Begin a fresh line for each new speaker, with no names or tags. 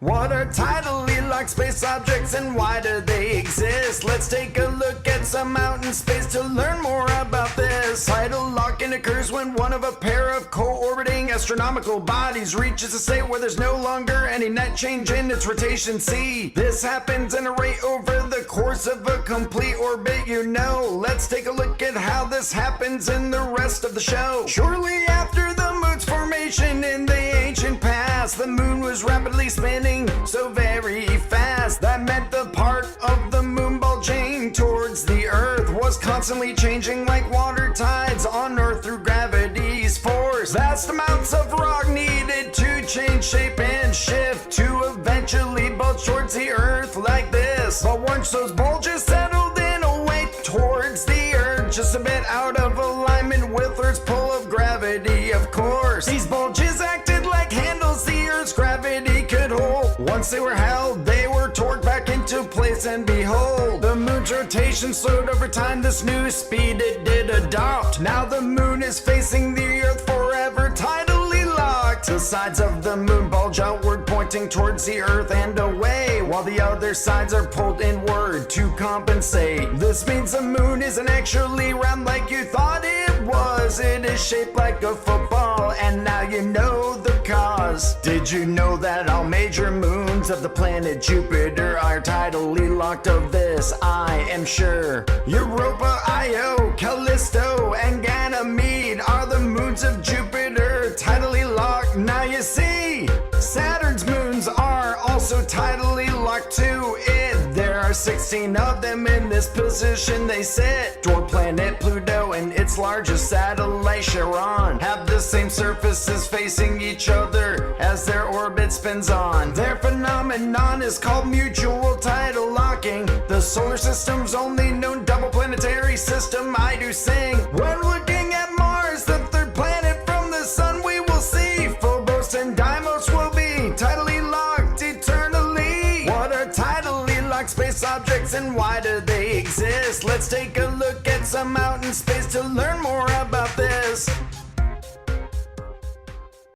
What are tidally locked space objects and why do they exist? Let's take a look at some out in space to learn more about this. Tidal locking occurs when one of a pair of co-orbiting astronomical bodies reaches a state where there's no longer any net change in its rotation. See, this happens in a rate over the course of a complete orbit, you know. Let's take a look at how this happens in the rest of the show. Shortly after the moon's formation in the ancient past, the moon was rapidly spinning so very fast. That meant the part of the moon bulging towards the earth was constantly changing like water tides on earth through gravity's force. Vast amounts of rock needed to change shape and shift to eventually bulge towards the earth like this. But once those bulges settled in away towards the earth, just a bit out of alignment with Earth's pull of gravity, of course, these bulges acted like handles the Earth's gravity could hold. Once they were held, they were torqued back into place, and behold, the moon's rotation slowed over time. This new speed it did adopt. Now the moon is facing the Earth forever, tidally locked. The sides of the moon bulge outward, pointing towards the Earth and away, while the other sides are pulled inward to compensate. This means the moon isn't actually round like you thought it was. It is shaped like a football, and now you know the cause. Did you know that all major moons of the planet Jupiter are tidally locked? Of this I am sure. Europa, Io, Callisto, and Ganymede are the moons of Jupiter, tidally locked. Now you see, Saturn's moons are also tidally locked to it. There are 16 of them in this position they sit. Dwarf planet Pluto and its largest satellite Charon have the same surfaces facing each other as their orbit spins on. Their phenomenon is called mutual tidal locking. The solar system's only known double planetary system. I do sing when looking at Mars, the third planet from the sun. We will see Phobos and Deimos will be tidally locked eternally. What are tidally locked space objects and why do they exist? Let's take a look at some out in space to learn more about this.